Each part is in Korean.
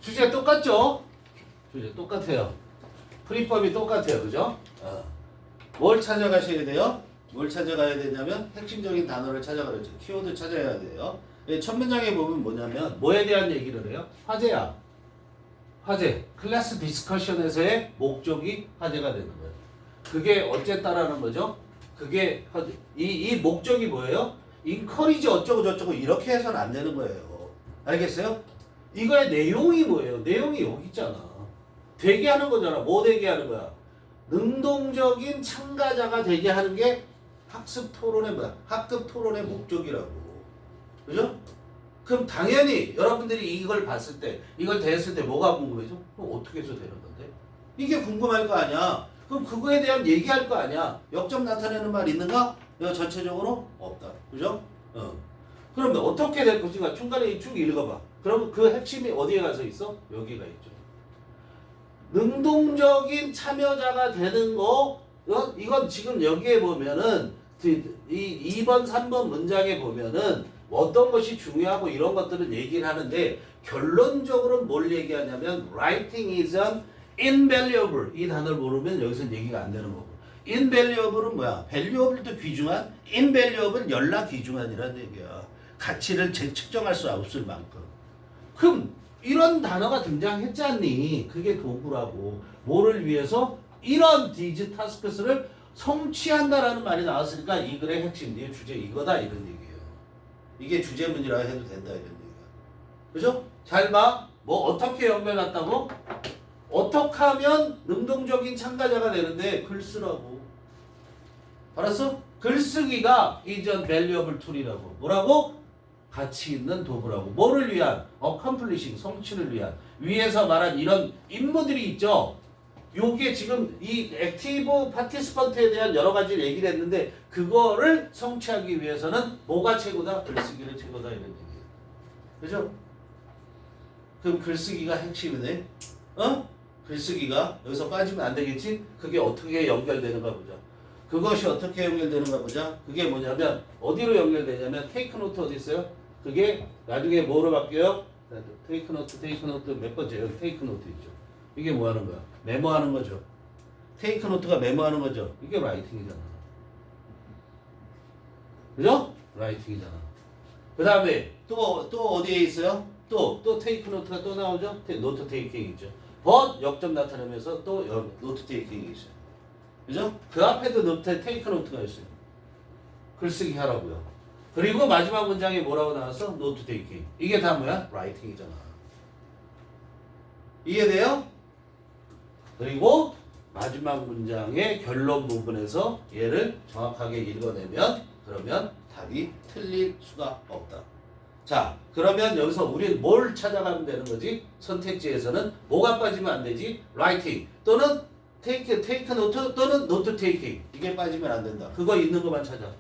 주제 똑같죠? 주제 똑같아요. 풀이법이 똑같아요. 그죠? 뭘 찾아가셔야 돼요? 뭘 찾아가야 되냐면 핵심적인 단어를 찾아가야죠. 키워드 찾아야 돼요. 첫 문장에 보면 뭐냐면 뭐에 대한 얘기를 해요? 화제야. 화제. 클래스 디스커션에서의 목적이 화제가 되는 거예요. 그게 어쨌다라는 거죠? 그게 이 목적이 뭐예요? 인커리지 어쩌고 저쩌고 이렇게 해서는 안 되는 거예요. 알겠어요? 이거의 내용이 뭐예요? 내용이 여기 있잖아. 되게 하는 거잖아. 뭐 되게 하는 거야? 능동적인 참가자가 되게 하는 게 학습 토론의 뭐야? 학급 토론의 목적이라고. 그죠? 그럼 당연히 여러분들이 이걸 봤을 때, 이걸 대했을 때 뭐가 궁금해져? 그럼 어떻게 해서 되는 건데? 이게 궁금할 거 아니야. 그럼 그거에 대한 얘기할 거 아니야. 역점 나타내는 말 있는가? 이거 전체적으로 없다. 그죠? 그럼 어떻게 될 것인가? 중간에 쭉 읽어봐. 그럼 그 핵심이 어디에 가서 있어? 여기가 있죠. 능동적인 참여자가 되는 거, 이건 지금 여기에 보면은, 이 2번, 3번 문장에 보면은 어떤 것이 중요하고 이런 것들은 얘기를 하는데, 결론적으로 뭘 얘기하냐면, writing is an invaluable. 이 단어를 모르면 여기서 얘기가 안 되는 거고. invaluable은 뭐야? valuable도 귀중한, invaluable 연락 귀중한이라는 얘기야. 가치를 측정할 수 없을 만큼. 그럼 이런 단어가 등장했잖니. 그게 도구라고. 뭐를 위해서? 이런 these tasks를 성취한다라는 말이 나왔으니까 이 글의 핵심, 이 주제 이거다 이런 얘기예요. 이게 주제문이라 해도 된다 이런 얘기야. 그죠? 잘 봐. 뭐 어떻게 연결났다고? 어떻게 하면 능동적인 참가자가 되는데 글 쓰라고. 알았어? 글쓰기가 이전 valuable tool이라고. 뭐라고? 가치 있는 도구라고. 뭐를 위한? accomplishing, 성취를 위한. 위에서 말한 이런 임무들이 있죠. 요게 지금 이 액티브 파티스펀트에 대한 여러 가지 얘기를 했는데 그거를 성취하기 위해서는 뭐가 최고다? 글쓰기를 최고다 이런 얘기예요. 그죠? 그럼 글쓰기가 핵심이네. 글쓰기가 여기서 빠지면 안 되겠지? 그게 어떻게 연결되는가 보자. 그것이 어떻게 연결되는가 보자. 그게 뭐냐면 어디로 연결되냐면 테이크 노트 어디 있어요? 그게 나중에 뭐로 바뀌어요? 테이크 노트 몇 번째? 여기 테이크 노트 있죠. 이게 뭐 하는 거야? 메모하는 거죠. 테이크 노트가 메모하는 거죠. 이게 라이팅이잖아. 그죠? 라이팅이잖아. 그 다음에 또 어디에 있어요? 또 테이크 노트가 또 나오죠? 노트 테이킹 있죠. 역점 나타내면서 또 노트 테이킹이 있어요. 그죠? 그 앞에도 노트 테이크 노트가 있어요. 글쓰기 하라고요. 그리고 마지막 문장에 뭐라고 나왔어? 노트 테이킹. 이게 다 뭐야? 라이팅이잖아. 이해돼요? 그리고 마지막 문장의 결론 부분에서 얘를 정확하게 읽어내면 그러면 답이 틀릴 수가 없다. 자, 그러면 여기서 우리는 뭘 찾아가면 되는 거지? 선택지에서는 뭐가 빠지면 안 되지? 라이팅 또는 테이크 노트 또는 노트 테이킹. 이게 빠지면 안 된다. 그거 있는 것만 찾아.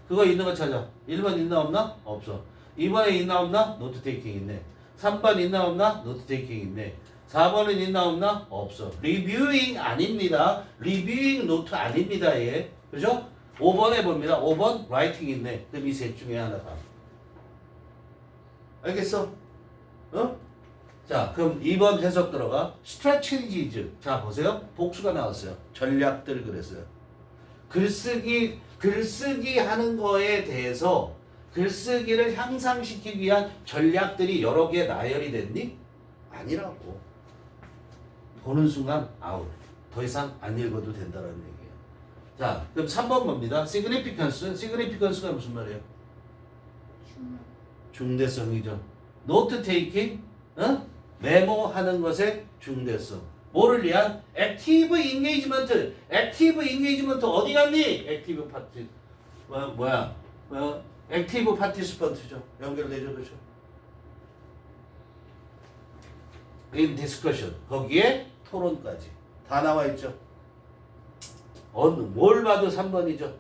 그거 있는 거 찾아. 1번 있나 없나? 없어. 2번에 있나 없나? 노트 테이킹 있네. 3번 있나 없나? 노트 테이킹 있네. 4번은 있나 없나? 없어. 리뷰잉 아닙니다. 리뷰잉 노트 아닙니다. 얘. 그죠? 5번에 봅니다. 5번 라이팅 있네. 그럼 이 셋 중에 하나다. 알겠어? 자, 그럼 2번 해석 들어가. strategies. 자, 보세요. 복수가 나왔어요. 전략들 그랬어요. 글쓰기 하는 거에 대해서 글쓰기를 향상시키기 위한 전략들이 여러 개 나열이 됐니? 아니라고. 보는 순간 아웃. 더 이상 안 읽어도 된다는 얘기예요. 자, 그럼 3번 봅니다. significance. significance가 무슨 말이에요? 중대성이죠. note taking, 메모하는 것의 중대성. 뭐를 위한? active engagement. active engagement 어디 갔니? active party. active participant죠. 연결되죠, 그렇죠? in discussion. 거기에 토론까지 다 나와 있죠. 뭘 봐도 3번이죠.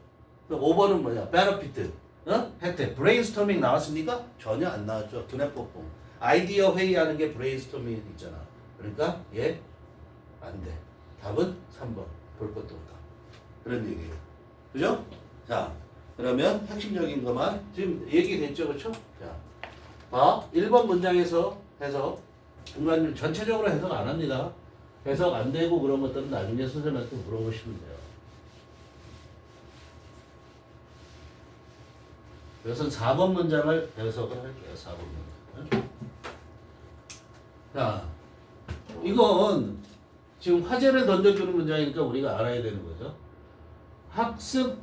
그럼 5번은 뭐냐? benefit. 혜택. 브레인스토밍 나왔습니까? 전혀 안 나왔죠. 두뇌 뽀뽕. 아이디어 회의하는 게 브레인스토밍 있잖아. 그러니까 얘 안 돼. 답은 3번. 볼 것도 없다. 그런 얘기예요. 그죠? 자, 그러면 핵심적인 것만 지금 얘기됐죠, 그렇죠? 자, 봐. 1번 문장에서 해서 인간들 전체적으로 해석 안 합니다. 해석 안 되고 그런 것들은 나중에 선생님한테 물어보시면 돼요. 그래서 4번 문장을 해석을 할게요. 4번 문장. 자, 이건 지금 화제를 던져주는 문장이니까 우리가 알아야 되는 거죠. 학급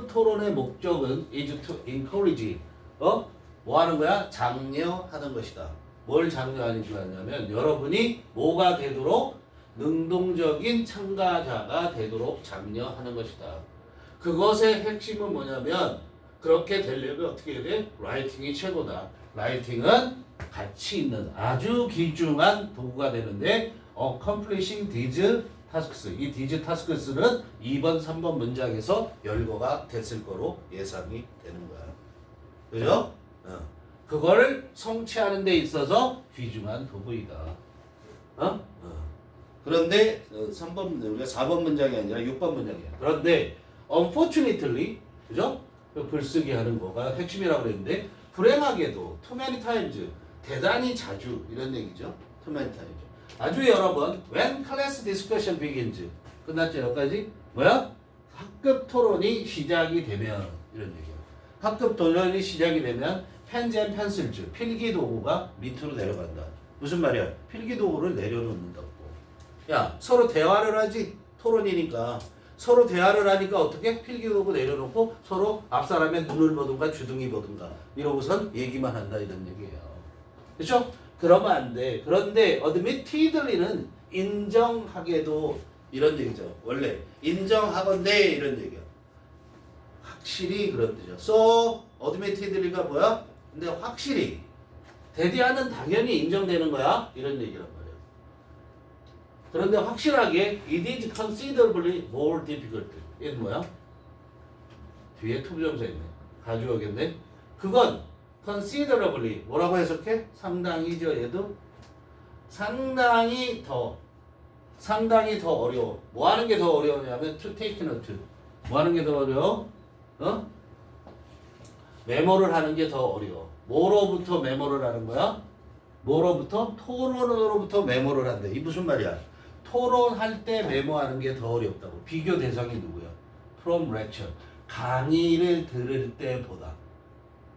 토론의 목적은 is to encourage. 뭐 하는 거야? 장려하는 것이다. 뭘 장려하냐면 여러분이 뭐가 되도록 능동적인 참가자가 되도록 장려하는 것이다. 그것의 핵심은 뭐냐면 그렇게 되려면 어떻게 해야 돼? 라이팅이 최고다. 라이팅은 가치 있는 아주 귀중한 도구가 되는데 accomplishing these tasks. 이 these tasks는 2번, 3번 문장에서 열거가 됐을 거로 예상이 되는 거야. 그죠? 그걸 성취하는 데 있어서 귀중한 도구이다. 그런데 3번 우리가 4번 문장이 아니라 6번 문장이야. 그런데 unfortunately, 그죠? 글쓰기 하는 거가 핵심이라고 그랬는데 불행하게도 too many times, 대단히 자주 이런 얘기죠. too many times. 아주 여러 번 when class discussion begins. 끝났죠? 여기까지? 뭐야? 학급 토론이 시작이 되면 이런 얘기야. 학급 토론이 시작이 되면 펜즈 앤 펜슬즈, 필기 도구가 밑으로 내려간다. 무슨 말이야? 필기 도구를 내려놓는다고. 야, 서로 대화를 하지. 토론이니까. 서로 대화를 하니까 어떻게? 필기 도구 내려놓고 서로 앞사람의 눈을 보든가 주둥이 보든가 이러고선 얘기만 한다 이런 얘기예요. 그렇죠? 그러면 안 돼. 그런데 admittedly는 인정하게도 이런 얘기죠. 원래 인정하건대 이런 얘기야. 확실히 그런 뜻이야. So admittedly가 뭐야? 근데 확실히 대디아는 당연히 인정되는 거야. 이런 얘기란 말이야. 그런데 확실하게 it is considerably more difficult. 얘는 뭐야? 뒤에 투부정사 있네. 가져오겠네. 그건 considerably 뭐라고 해석해? 상당히죠. 얘도 상당히 더 어려워. 뭐 하는 게 더 어려우냐면 to take note. 뭐 하는 게 더 어려워? 메모를 하는 게 더 어려워. 뭐로부터 메모를 하는 거야? 뭐로부터? 토론으로부터 메모를 한대. 이 무슨 말이야? 토론할 때 메모하는 게 더 어렵다고. 비교 대상이 누구야? From lecture. 강의를 들을 때보다.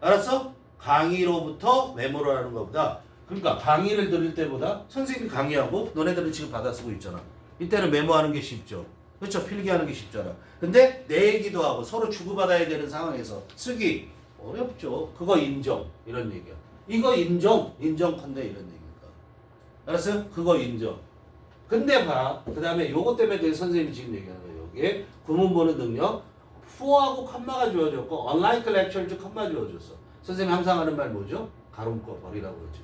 알았어? 강의로부터 메모를 하는 것보다. 그러니까 강의를 들을 때보다 선생님이 강의하고 너네들은 지금 받아쓰고 있잖아. 이때는 메모하는 게 쉽죠. 그렇죠? 필기하는 게 쉽잖아. 근데 내 얘기도 하고 서로 주고받아야 되는 상황에서 쓰기 어렵죠. 그거 인정. 이런 얘기야. 이거 인정컨대 이런 얘기니까. 알았어요? 그거 인정. 근데 봐. 그 다음에 요거 때문에 그 선생님이 지금 얘기하는 거예요. 여기에 구문 보는 능력. for하고 컴마가 주어졌고 unlike lecture 컴마 주어졌어. 선생님이 항상 하는 말 뭐죠? 가로묶어 버리라고 그러죠.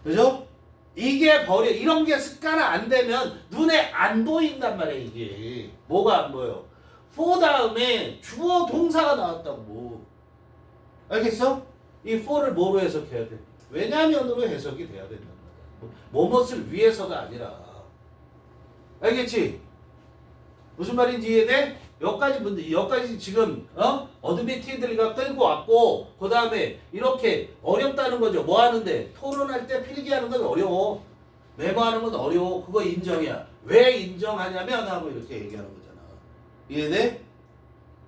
그죠? 이게 버려. 이런 게 습관 안 되면 눈에 안 보인단 말이야 이게. 뭐가 안 보여? for 다음에 주어 동사가 나왔다고. 알겠어? 이 for를 뭐로 해석해야 돼? 왜냐면으로 해석이 돼야 된단 말이야. 뭐뭇을 위해서가 아니라. 알겠지? 무슨 말인지 이해돼? 여기까지 지금 어드미티드가 끌고 왔고 그 다음에 이렇게 어렵다는 거죠. 뭐 하는데? 토론할 때 필기하는 건 어려워. 메모하는 건 어려워. 그거 인정이야. 왜 인정하냐면 하고 이렇게 얘기하는 거잖아. 이해돼?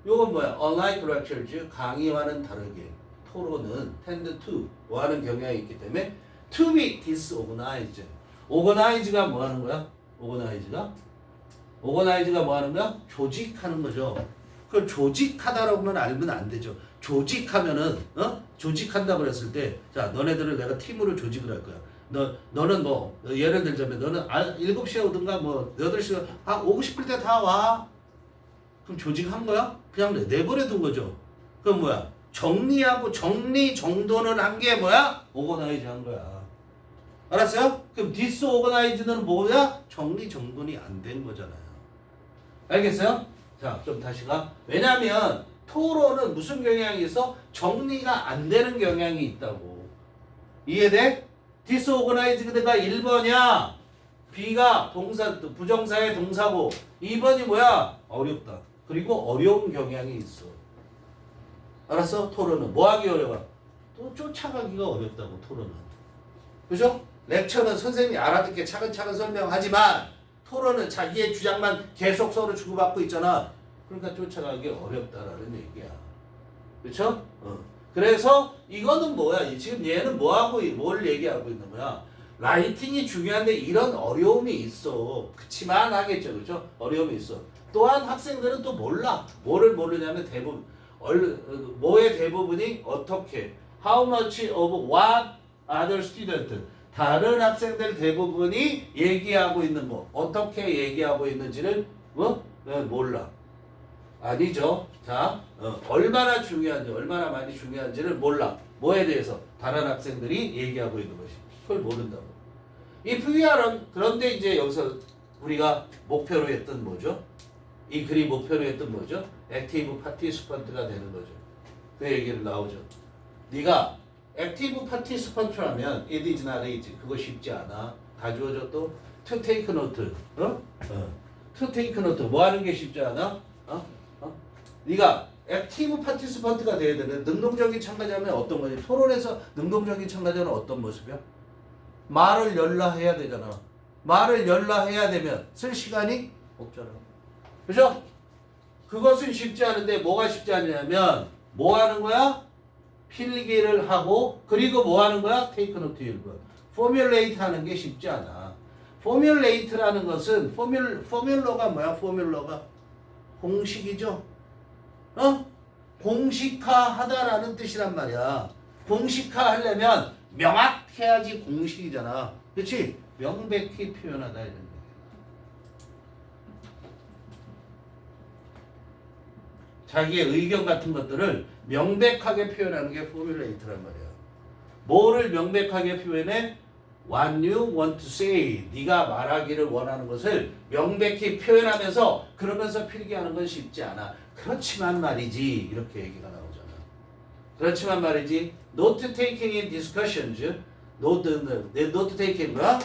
요건 뭐야? Unlike lectures, 강의와는 다르게 토론은 tend to 뭐 하는 경향이 있기 때문에 to be disorganized. organize가 뭐 하는 거야? organize가 뭐 하는 거야? 조직하는 거죠. 그걸 조직하다라고는 알면 안 되죠. 조직하면은 조직한다고 그랬을 때 자, 너네들을 내가 팀으로 조직을 할 거야. 너는 뭐 예를 들자면 너는 7시에 오든가 뭐 8시에 오고 싶을 때 다 와. 그럼 조직한 거야? 그냥 내버려 둔 거죠. 그럼 뭐야? 정리하고 정리 정돈을 한 게 뭐야? 오거나이즈 한 거야. 알았어요? 그럼 디스오거나이즈는 뭐야? 정리 정돈이 안 된 거잖아요. 알겠어요? 자, 좀 다시 가. 왜냐면 토론은 무슨 경향이 있어? 정리가 안 되는 경향이 있다고. 이해돼? 디스오거나이즈가 1번이야. B가 부정사의 동사고 2번이 뭐야? 어렵다. 그리고 어려운 경향이 있어. 알았어? 토론은 뭐 하기 어려워? 또 쫓아가기가 어렵다고 토론은. 그죠? 렉처는 선생님이 알아듣게 차근차근 설명하지만 토론은 자기의 주장만 계속 서로 주고받고 있잖아. 그러니까 쫓아가기 어렵다라는 얘기야. 그렇죠? 그래서 이거는 뭐야? 지금 얘는 뭐하고 뭘 얘기하고 있는 거야? 라이팅이 중요한데 이런 어려움이 있어. 그치만 하겠죠. 그렇죠? 어려움이 있어. 또한 학생들은 또 몰라. 뭐를 모르냐면 대부분 뭐의 대부분이 어떻게 How much of what other student 다른 학생들 대부분이 얘기하고 있는 거 어떻게 얘기하고 있는지를 몰라. 아니죠. 자, 얼마나 중요한지 얼마나 많이 중요한지를 몰라. 뭐에 대해서 다른 학생들이 얘기하고 있는 것이 그걸 모른다고. 이 VR은 그런데 이제 여기서 우리가 목표로 했던 뭐죠? 이 글이 목표로 했던 뭐죠? 액티브 파티시펀트가 되는 거죠. 그 얘기를 나오죠. 네가 액티브 파티시펀트라면 it is not easy. 그거 쉽지 않아. 다 주어져 또 to take note. to take note. 뭐 하는 게 쉽지 않아? 네가 액티브 파티시펀트가 돼야 되는 능동적인 참가자면 어떤 거지? 토론에서 능동적인 참가자는 어떤 모습이야? 말을 열라해야 되잖아. 말을 열라해야 되면 쓸 시간이 없잖아. 그죠? 그것은 쉽지 않은데 뭐가 쉽지 않냐면 뭐 하는 거야? 필기를 하고 그리고 뭐 하는 거야? 테이크 노트 1번. 포뮬레이트 하는 게 쉽지 않아. 포뮬레이트라는 것은 포뮬러가 뭐야? 포뮬러가 공식이죠. 공식화하다라는 뜻이란 말이야. 공식화하려면 명확해야지 공식이잖아. 그렇지? 명백히 표현하다 이런 얘기야. 자기의 의견 같은 것들을 명백하게 표현하는 게 포뮬레이트란 말이야. 뭐를 명백하게 표현해? What you want to say. 네가 말하기를 원하는 것을 명백히 표현하면서 그러면서 필기하는 건 쉽지 않아. 그렇지만 말이지 이렇게 얘기가 나오잖아. 그렇지만 말이지 note taking in discussions note taking 뭐야?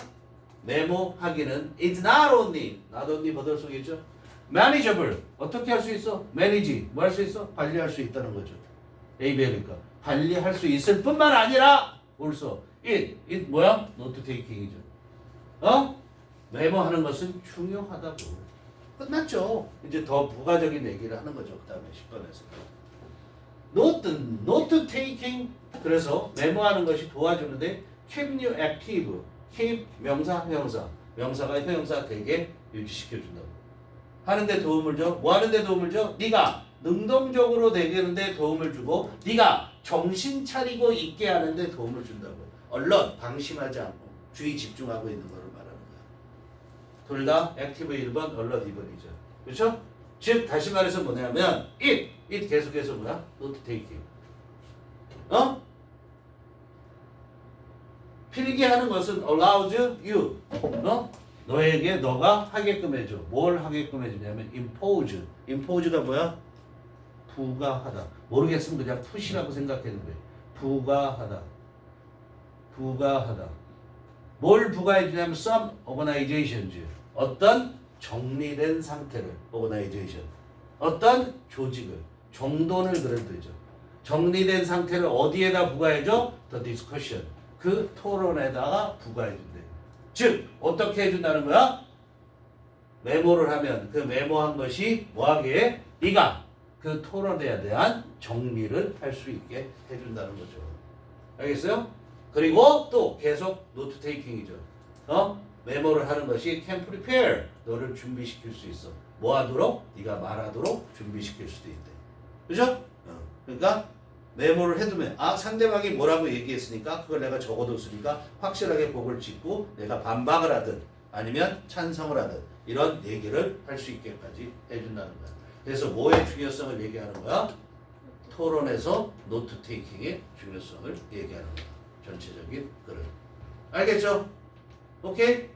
메모하기는 is not only 버들 속이죠. manageable 어떻게 할 수 있어? manage 뭐 할 수 있어? 관리할 수 있다는 거죠. ABL이니까 관리할 수 있을 뿐만 아니라 also it 뭐야? note taking이죠. 메모하는 것은 중요하다고. 끝났죠. 이제 더 부가적인 얘기를 하는 거죠. 그 다음에 10번에서. note taking 그래서 메모하는 것이 도와주는데 keep you active. keep 명사, 형용사. 명사가 형용사 되게 유지시켜준다고. 하는데 도움을 줘. 뭐 하는데 도움을 줘? 네가 능동적으로 되는데 도움을 주고 네가 정신 차리고 있게 하는데 도움을 준다고. 얼럿 방심하지 않고 주의 집중하고 있는 거를 말하는 거야. 둘 다 액티브 1번, 얼럿 2번이죠. 그렇죠? 즉 다시 말해서 뭐냐면 it 계속해서 뭐야? not taking. 필기하는 것은 allows you. 너에게 너가 하게끔 해줘. 뭘 하게끔 해주냐면 impose가 뭐야? 부가하다. 모르겠으면 그냥 push라고 생각했는데 부가하다. 뭘 부가해주냐면 some organizations 어떤 정리된 상태를 organization 어떤 조직을 정돈을 그런 뜻이죠. 정리된 상태를 어디에다 부가해줘? the discussion 그 토론에다가 부가해준대. 즉 어떻게 해준다는 거야? 메모를 하면 그 메모한 것이 뭐하게 네가 그 토론에 대한 정리를 할 수 있게 해준다는 거죠. 알겠어요? 그리고 또 계속 노트 테이킹이죠. 메모를 하는 것이 can prepare 너를 준비시킬 수 있어. 뭐 하도록? 네가 말하도록 준비시킬 수도 있대. 그죠? 그러니까 메모를 해두면 상대방이 뭐라고 얘기했으니까 그걸 내가 적어뒀으니까 확실하게 곡을 짚고 내가 반박을 하든 아니면 찬성을 하든 이런 얘기를 할 수 있게까지 해준다는 거야. 그래서 뭐의 중요성을 얘기하는 거야? 토론에서 노트 테이킹의 중요성을 얘기하는 거야. 전체적인 글을. 알겠죠? 오케이?